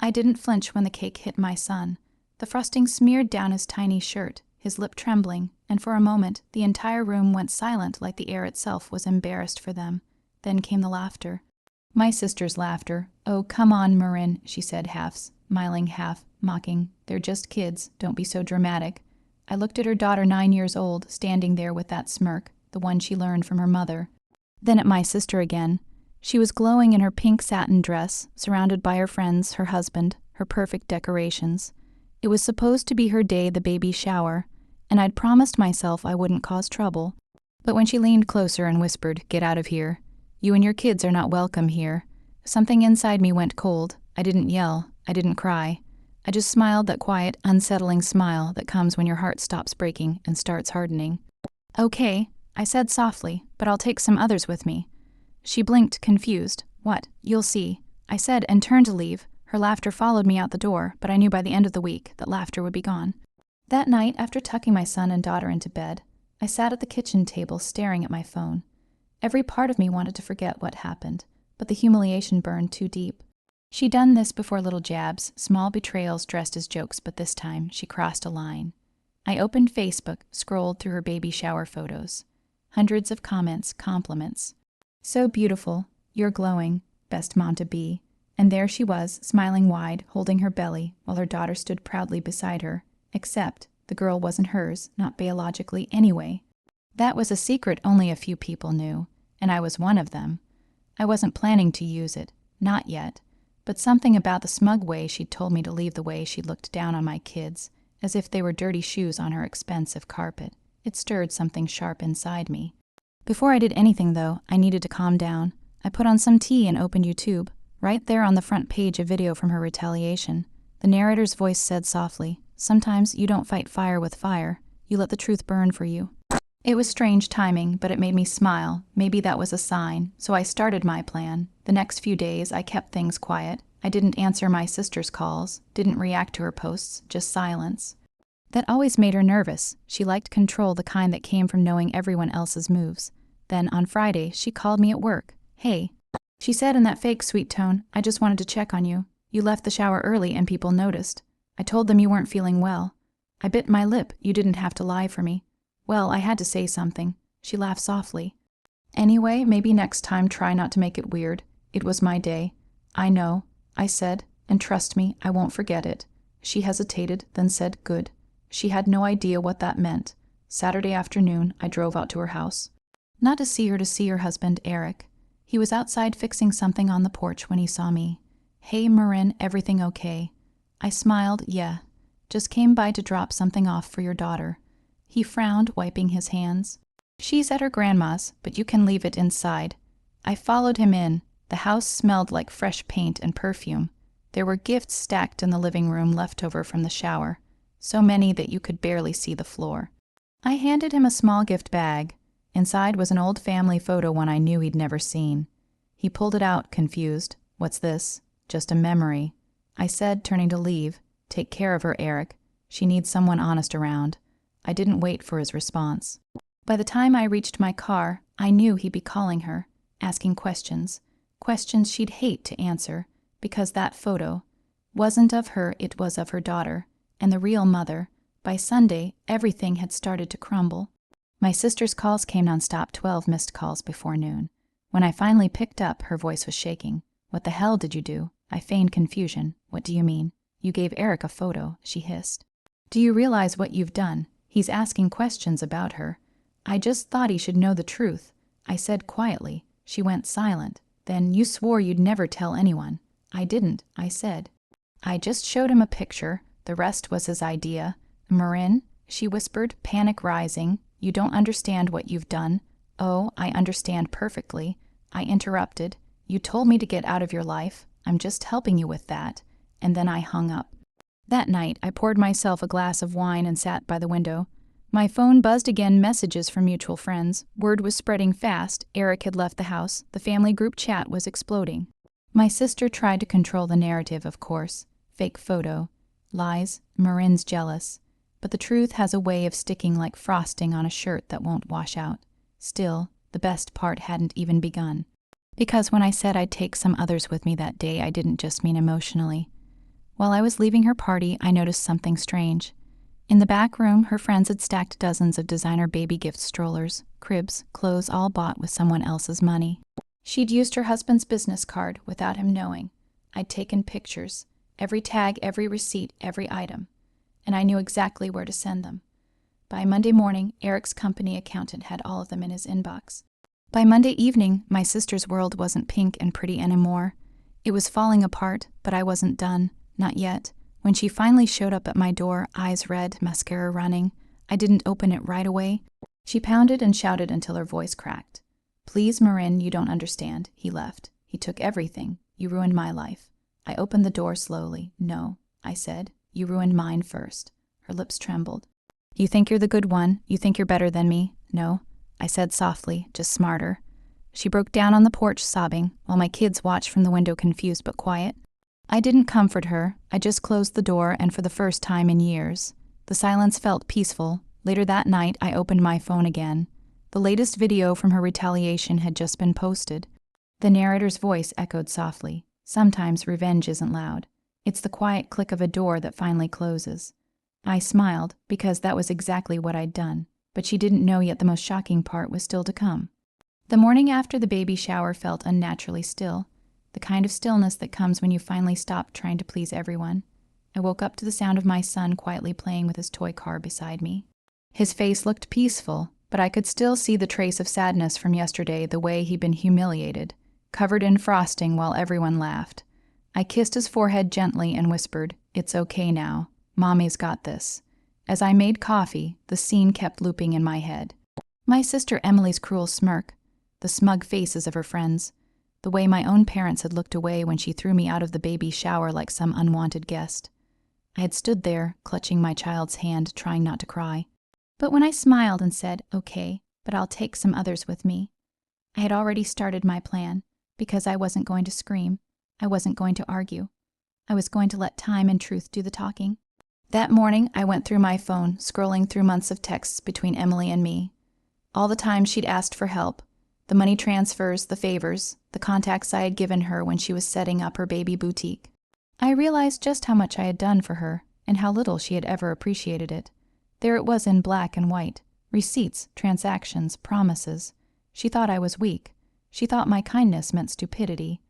I didn't flinch when the cake hit my son. The frosting smeared down his tiny shirt, his lip trembling, and for a moment the entire room went silent like the air itself was embarrassed for them. Then came the laughter. My sister's laughter. "Oh, come on, Marin," she said, half smiling, half mocking. "They're just kids. Don't be so dramatic." I looked at her daughter, 9 years old, standing there with that smirk, the one she learned from her mother. Then at my sister again. She was glowing in her pink satin dress, surrounded by her friends, her husband, her perfect decorations. It was supposed to be her day, the baby shower, and I'd promised myself I wouldn't cause trouble. But when she leaned closer and whispered, "Get out of here. You and your kids are not welcome here," something inside me went cold. I didn't yell. I didn't cry. I just smiled, that quiet, unsettling smile that comes when your heart stops breaking and starts hardening. "Okay," I said softly, "but I'll take some others with me." She blinked, confused. "What? You'll see," I said, and turned to leave. Her laughter followed me out the door, but I knew by the end of the week that laughter would be gone. That night, after tucking my son and daughter into bed, I sat at the kitchen table staring at my phone. Every part of me wanted to forget what happened, but the humiliation burned too deep. She'd done this before, little jabs, small betrayals dressed as jokes, but this time she crossed a line. I opened Facebook, scrolled through her baby shower photos. Hundreds of comments, compliments. "So beautiful, you're glowing, best mom to be." And there she was, smiling wide, holding her belly, while her daughter stood proudly beside her, except the girl wasn't hers, not biologically anyway. That was a secret only a few people knew, and I was one of them. I wasn't planning to use it, not yet, but something about the smug way she'd told me to leave the way she looked down on my kids, as if they were dirty shoes on her expensive carpet. It stirred something sharp inside me. Before I did anything, though, I needed to calm down. I put on some tea and opened YouTube. Right there on the front page, a video from her Retaliation. The narrator's voice said softly, "Sometimes you don't fight fire with fire. You let the truth burn for you." It was strange timing, but it made me smile. Maybe that was a sign, so I started my plan. The next few days, I kept things quiet. I didn't answer my sister's calls, didn't react to her posts, just silence. That always made her nervous. She liked control, the kind that came from knowing everyone else's moves. Then, on Friday, she called me at work. "Hey," she said in that fake sweet tone, "I just wanted to check on you. You left the shower early and people noticed. I told them you weren't feeling well. I bit my lip. You didn't have to lie for me. Well, I had to say something." She laughed softly. "Anyway, maybe next time try not to make it weird. It was my day." "I know," I said, "and trust me, I won't forget it." She hesitated, then said, "Good." She had no idea what that meant. Saturday afternoon, I drove out to her house. Not to see her husband, Eric. He was outside fixing something on the porch when he saw me. "Hey, Marin, everything okay?" I smiled, "Yeah. Just came by to drop something off for your daughter." He frowned, wiping his hands. "She's at her grandma's, but you can leave it inside." I followed him in. The house smelled like fresh paint and perfume. There were gifts stacked in the living room left over from the shower, so many that you could barely see the floor. I handed him a small gift bag. Inside was an old family photo, one I knew he'd never seen. He pulled it out, confused. "What's this?" "Just a memory." I said, turning to leave. "Take care of her, Eric. She needs someone honest around." I didn't wait for his response. By the time I reached my car, I knew he'd be calling her, asking questions. Questions she'd hate to answer, because that photo wasn't of her, it was of her daughter, and the real mother. By Sunday, everything had started to crumble. My sister's calls came nonstop, 12 missed calls before noon. When I finally picked up, her voice was shaking. "What the hell did you do?" I feigned confusion. "What do you mean?" "You gave Eric a photo," she hissed. "Do you realize what you've done? He's asking questions about her." "I just thought he should know the truth," I said quietly. She went silent. "Then you swore you'd never tell anyone." "I didn't," I said. "I just showed him a picture. The rest was his idea." "Marin," she whispered, panic rising, "you don't understand what you've done." "Oh, I understand perfectly." I interrupted. "You told me to get out of your life. I'm just helping you with that." And then I hung up. That night, I poured myself a glass of wine and sat by the window. My phone buzzed again, messages from mutual friends. Word was spreading fast. Eric had left the house. The family group chat was exploding. My sister tried to control the narrative, of course. Fake photo. Lies. Marin's jealous. But the truth has a way of sticking like frosting on a shirt that won't wash out. Still, the best part hadn't even begun. Because when I said I'd take some others with me that day, I didn't just mean emotionally. While I was leaving her party, I noticed something strange. In the back room, her friends had stacked dozens of designer baby gift strollers, cribs, clothes all bought with someone else's money. She'd used her husband's business card without him knowing. I'd taken pictures, every tag, every receipt, every item, and I knew exactly where to send them. By Monday morning, Eric's company accountant had all of them in his inbox. By Monday evening, my sister's world wasn't pink and pretty anymore. It was falling apart, but I wasn't done, not yet. When she finally showed up at my door, eyes red, mascara running, I didn't open it right away. She pounded and shouted until her voice cracked. "Please, Marin, you don't understand. He left. He took everything. You ruined my life." I opened the door slowly. "No," I said. "You ruined mine first." Her lips trembled. "You think you're the good one? You think you're better than me?" "No," I said softly, just smarter. She broke down on the porch sobbing, while my kids watched from the window confused but quiet. I didn't comfort her. I just closed the door, and for the first time in years. The silence felt peaceful. Later that night, I opened my phone again. The latest video from her Retaliation had just been posted. The narrator's voice echoed softly. "Sometimes revenge isn't loud. It's the quiet click of a door that finally closes." I smiled, because that was exactly what I'd done, but she didn't know yet the most shocking part was still to come. The morning after the baby shower felt unnaturally still, the kind of stillness that comes when you finally stop trying to please everyone. I woke up to the sound of my son quietly playing with his toy car beside me. His face looked peaceful, but I could still see the trace of sadness from yesterday, the way he'd been humiliated, covered in frosting while everyone laughed. I kissed his forehead gently and whispered, "It's okay now. Mommy's got this." As I made coffee, the scene kept looping in my head. My sister Emily's cruel smirk, the smug faces of her friends, the way my own parents had looked away when she threw me out of the baby shower like some unwanted guest. I had stood there, clutching my child's hand, trying not to cry. But when I smiled and said, "Okay, but I'll take some others with me," I had already started my plan, because I wasn't going to scream. I wasn't going to argue. I was going to let time and truth do the talking. That morning, I went through my phone, scrolling through months of texts between Emily and me. All the time she'd asked for help, the money transfers, the favors, the contacts I had given her when she was setting up her baby boutique. I realized just how much I had done for her, and how little she had ever appreciated it. There it was in black and white, receipts, transactions, promises. She thought I was weak. She thought my kindness meant stupidity.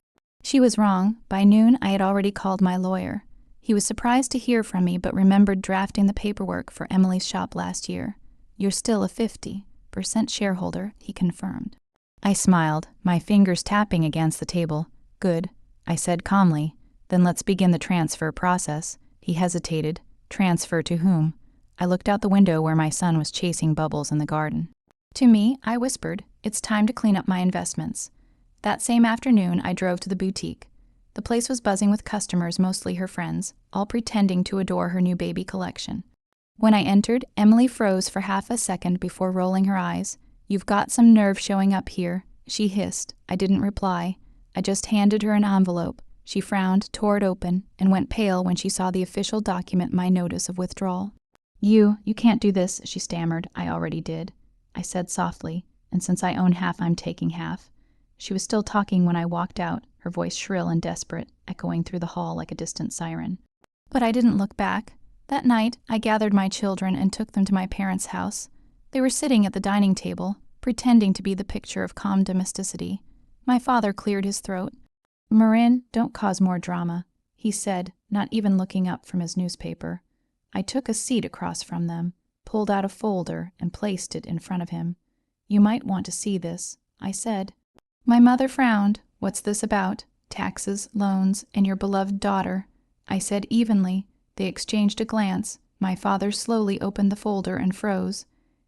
She was wrong. By noon, I had already called my lawyer. He was surprised to hear from me, but remembered drafting the paperwork for Emily's shop last year. "You're still a 50% shareholder," he confirmed. I smiled, my fingers tapping against the table. "Good," I said calmly. "Then let's begin the transfer process." He hesitated. "Transfer to whom?" I looked out the window where my son was chasing bubbles in the garden. To me, I whispered, "It's time to clean up my investments." That same afternoon, I drove to the boutique. The place was buzzing with customers, mostly her friends, all pretending to adore her new baby collection. When I entered, Emily froze for half a second before rolling her eyes. "You've got some nerve showing up here," she hissed. I didn't reply. I just handed her an envelope. She frowned, tore it open, and went pale when she saw the official document, my notice of withdrawal. You can't do this," she stammered. "I already did," I said softly, "and since I own half, I'm taking half." She was still talking when I walked out, her voice shrill and desperate, echoing through the hall like a distant siren. But I didn't look back. That night, I gathered my children and took them to my parents' house. They were sitting at the dining table, pretending to be the picture of calm domesticity. My father cleared his throat. "Marin, don't cause more drama," he said, not even looking up from his newspaper. I took a seat across from them, pulled out a folder, and placed it in front of him. "You might want to see this," I said. My mother frowned. "What's this about? Taxes, loans, and your beloved daughter," I said evenly. They exchanged a glance. My father slowly opened the folder and froze.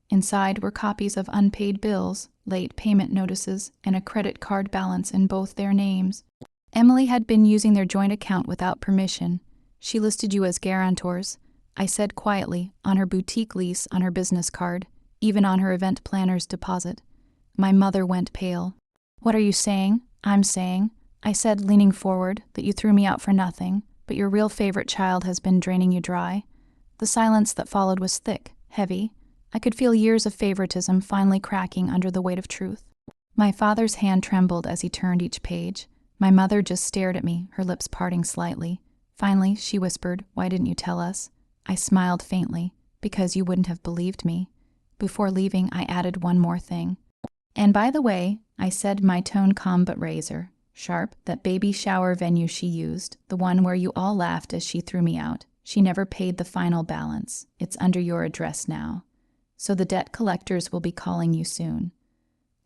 Inside were copies of unpaid bills, late payment notices, and a credit card balance in both their names. Emily had been using their joint account without permission. She listed you as guarantors, I said quietly, on her boutique lease, on her business card, even on her event planner's deposit. My mother went pale. "What are you saying?" "I'm saying," I said, leaning forward, "that you threw me out for nothing, but your real favorite child has been draining you dry." The silence that followed was thick, heavy. I could feel years of favoritism finally cracking under the weight of truth. My father's hand trembled as he turned each page. My mother just stared at me, her lips parting slightly. Finally, she whispered, "Why didn't you tell us?" I smiled faintly, "Because you wouldn't have believed me." Before leaving, I added one more thing. "And by the way," I said, my tone calm but razor sharp, "that baby shower venue she used, the one where you all laughed as she threw me out, she never paid the final balance. It's under your address now. So the debt collectors will be calling you soon."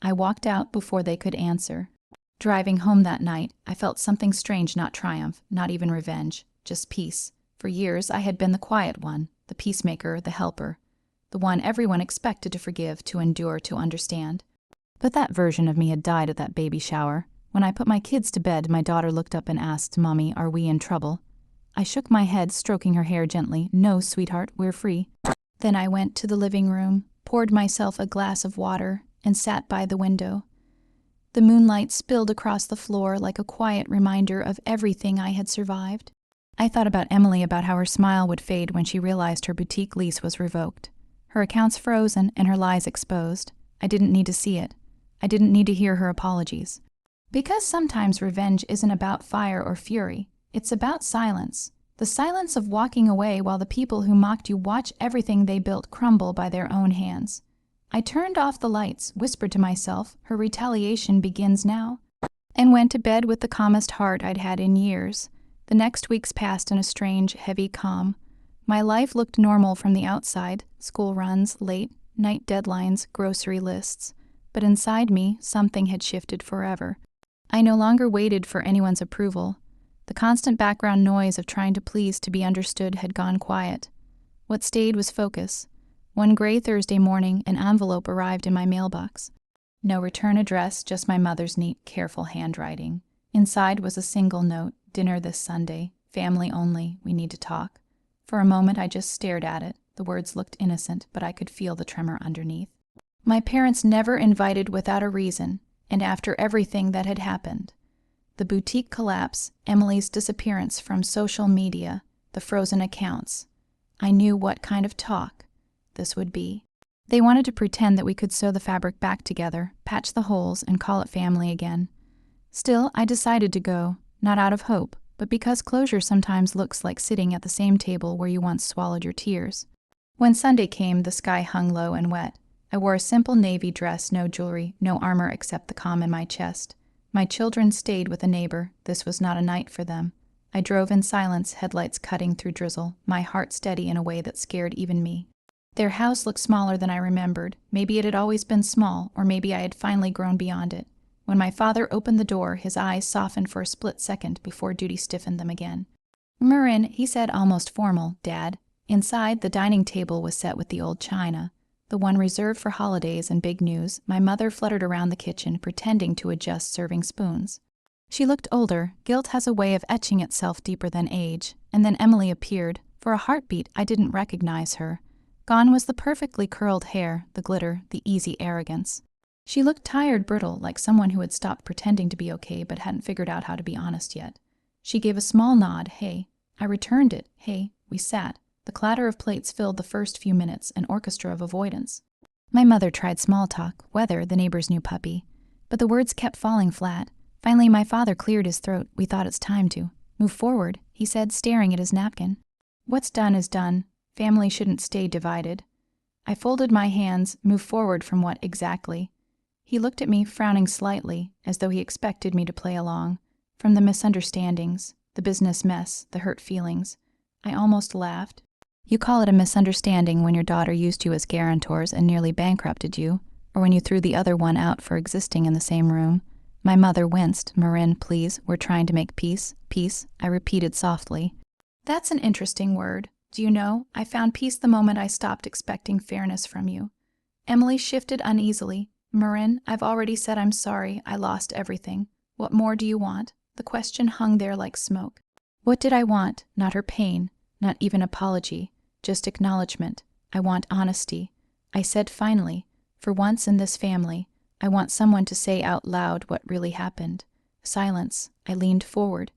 I walked out before they could answer. Driving home that night, I felt something strange, not triumph, not even revenge, just peace. For years, I had been the quiet one, the peacemaker, the helper, the one everyone expected to forgive, to endure, to understand. But that version of me had died at that baby shower. When I put my kids to bed, my daughter looked up and asked, "Mommy, are we in trouble?" I shook my head, stroking her hair gently. "No, sweetheart, we're free." Then I went to the living room, poured myself a glass of water, and sat by the window. The moonlight spilled across the floor like a quiet reminder of everything I had survived. I thought about Emily, about how her smile would fade when she realized her boutique lease was revoked. Her accounts frozen and her lies exposed. I didn't need to see it. I didn't need to hear her apologies. Because sometimes revenge isn't about fire or fury. It's about silence. The silence of walking away while the people who mocked you watch everything they built crumble by their own hands. I turned off the lights, whispered to myself, "Her retaliation begins now," and went to bed with the calmest heart I'd had in years. The next weeks passed in a strange, heavy calm. My life looked normal from the outside: school runs, late night deadlines, grocery lists. But inside me, something had shifted forever. I no longer waited for anyone's approval. The constant background noise of trying to please, to be understood, had gone quiet. What stayed was focus. One gray Thursday morning, an envelope arrived in my mailbox. No return address, just my mother's neat, careful handwriting. Inside was a single note: "Dinner this Sunday. Family only. We need to talk." For a moment, I just stared at it. The words looked innocent, but I could feel the tremor underneath. My parents never invited without a reason, and after everything that had happened. The boutique collapse, Emily's disappearance from social media, the frozen accounts. I knew what kind of talk this would be. They wanted to pretend that we could sew the fabric back together, patch the holes, and call it family again. Still, I decided to go, not out of hope, but because closure sometimes looks like sitting at the same table where you once swallowed your tears. When Sunday came, the sky hung low and wet. I wore a simple navy dress, no jewelry, no armor except the calm in my chest. My children stayed with a neighbor. This was not a night for them. I drove in silence, headlights cutting through drizzle, my heart steady in a way that scared even me. Their house looked smaller than I remembered. Maybe it had always been small, or maybe I had finally grown beyond it. When my father opened the door, his eyes softened for a split second before duty stiffened them again. "Marin," he said, almost formal, "Dad." Inside, the dining table was set with the old china, the one reserved for holidays and big news. My mother fluttered around the kitchen, pretending to adjust serving spoons. She looked older. Guilt has a way of etching itself deeper than age. And then Emily appeared. For a heartbeat, I didn't recognize her. Gone was the perfectly curled hair, the glitter, the easy arrogance. She looked tired, brittle, like someone who had stopped pretending to be okay but hadn't figured out how to be honest yet. She gave a small nod, "Hey." I returned it, "Hey." We sat. The clatter of plates filled the first few minutes, an orchestra of avoidance. My mother tried small talk, weather, the neighbor's new puppy. But the words kept falling flat. Finally, my father cleared his throat. "We thought it's time to move forward," he said, staring at his napkin. "What's done is done. Family shouldn't stay divided." I folded my hands. "Move forward from what exactly?" He looked at me, frowning slightly, as though he expected me to play along. "From the misunderstandings, the business mess, the hurt feelings." I almost laughed. "You call it a misunderstanding when your daughter used you as guarantors and nearly bankrupted you, or when you threw the other one out for existing in the same room." My mother winced. "Marin, please, we're trying to make peace." "Peace," I repeated softly. "That's an interesting word. Do you know, I found peace the moment I stopped expecting fairness from you." Emily shifted uneasily. "Marin, I've already said I'm sorry. I lost everything. What more do you want?" The question hung there like smoke. What did I want? Not her pain, not even apology, just acknowledgement. I want honesty. I said finally, for once in this family, I want someone to say out loud what really happened. Silence. I leaned forward.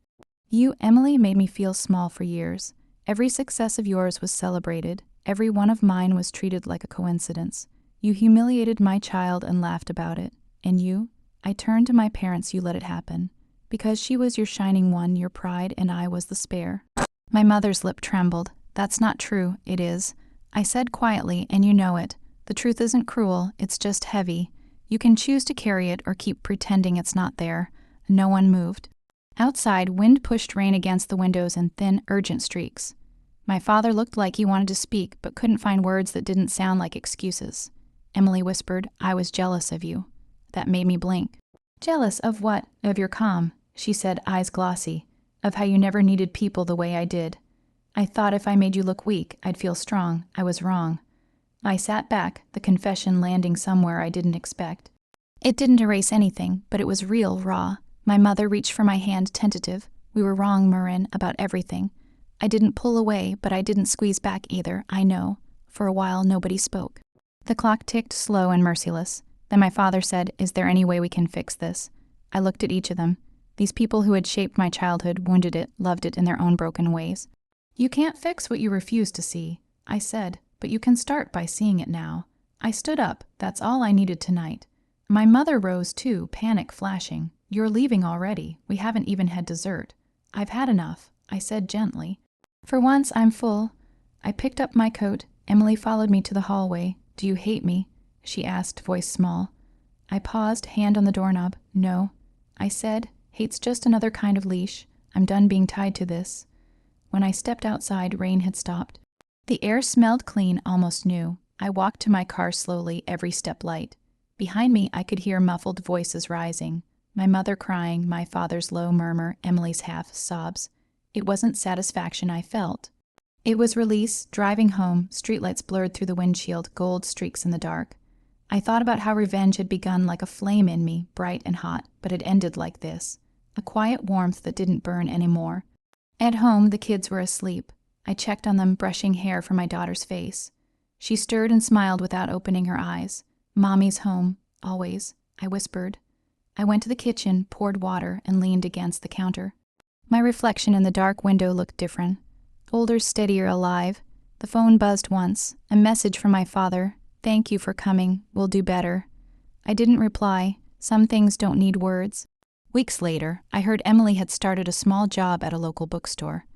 "You, Emily, made me feel small for years. Every success of yours was celebrated. Every one of mine was treated like a coincidence. You humiliated my child and laughed about it. And you? I turned to my parents. You let it happen. Because she was your shining one, your pride, and I was the spare." My mother's lip trembled. That's not true, it is. I said quietly, and you know it. The truth isn't cruel, it's just heavy. You can choose to carry it or keep pretending it's not there. No one moved. Outside, wind pushed rain against the windows in thin, urgent streaks. My father looked like he wanted to speak, but couldn't find words that didn't sound like excuses. Emily whispered, "I was jealous of you." That made me blink. "Jealous of what?" "Of your calm," she said, eyes glossy. "Of how you never needed people the way I did. I thought if I made you look weak, I'd feel strong. I was wrong." I sat back, the confession landing somewhere I didn't expect. It didn't erase anything, but it was real raw. My mother reached for my hand, tentative. "We were wrong, Marin, about everything." I didn't pull away, but I didn't squeeze back either, I know. For a while, nobody spoke. The clock ticked slow and merciless. Then my father said, "Is there any way we can fix this?" I looked at each of them. These people who had shaped my childhood, wounded it, loved it in their own broken ways. "You can't fix what you refuse to see," I said, "but you can start by seeing it now." I stood up. That's all I needed tonight. My mother rose too, panic flashing. "You're leaving already. We haven't even had dessert." "I've had enough," I said gently. "For once, I'm full." I picked up my coat. Emily followed me to the hallway. "Do you hate me?" she asked, voice small. I paused, hand on the doorknob. "No." I said, "Hate's just another kind of leash. I'm done being tied to this." When I stepped outside, rain had stopped. The air smelled clean, almost new. I walked to my car slowly, every step light. Behind me, I could hear muffled voices rising. My mother crying, my father's low murmur, Emily's half sobs. It wasn't satisfaction I felt. It was release, driving home, streetlights blurred through the windshield, gold streaks in the dark. I thought about how revenge had begun like a flame in me, bright and hot, but had ended like this. A quiet warmth that didn't burn anymore. At home, the kids were asleep. I checked on them, brushing hair from my daughter's face. She stirred and smiled without opening her eyes. "Mommy's home, always," I whispered. I went to the kitchen, poured water, and leaned against the counter. My reflection in the dark window looked different. Older, steadier, alive. The phone buzzed once. A message from my father. "Thank you for coming. We'll do better." I didn't reply. Some things don't need words. Weeks later, I heard Emily had started a small job at a local bookstore.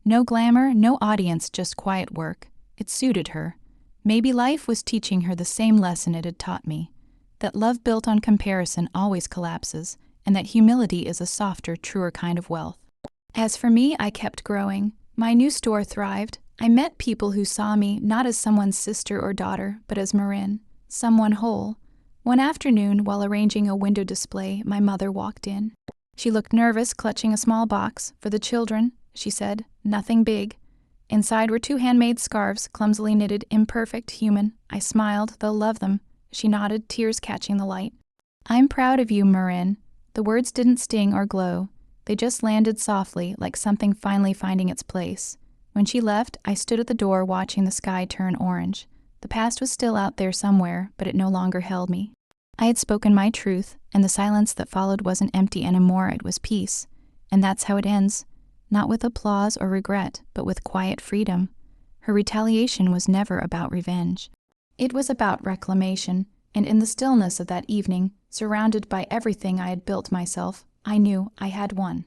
No glamour, no audience, just quiet work. It suited her. Maybe life was teaching her the same lesson it had taught me. That love built on comparison always collapses, and that humility is a softer, truer kind of wealth. As for me, I kept growing. My new store thrived. I met people who saw me not as someone's sister or daughter, but as Marin, someone whole. One afternoon, while arranging a window display, my mother walked in. She looked nervous, clutching a small box. "For the children," she said. "Nothing big." Inside were 2 handmade scarves, clumsily knitted, imperfect, human. I smiled. "They'll love them." She nodded, tears catching the light. "I'm proud of you, Marin." The words didn't sting or glow. They just landed softly, like something finally finding its place. When she left, I stood at the door watching the sky turn orange. The past was still out there somewhere, but it no longer held me. I had spoken my truth, and the silence that followed wasn't empty anymore, it was peace. And that's how it ends. Not with applause or regret, but with quiet freedom. Her retaliation was never about revenge. It was about reclamation, and in the stillness of that evening, surrounded by everything I had built myself, I knew I had won.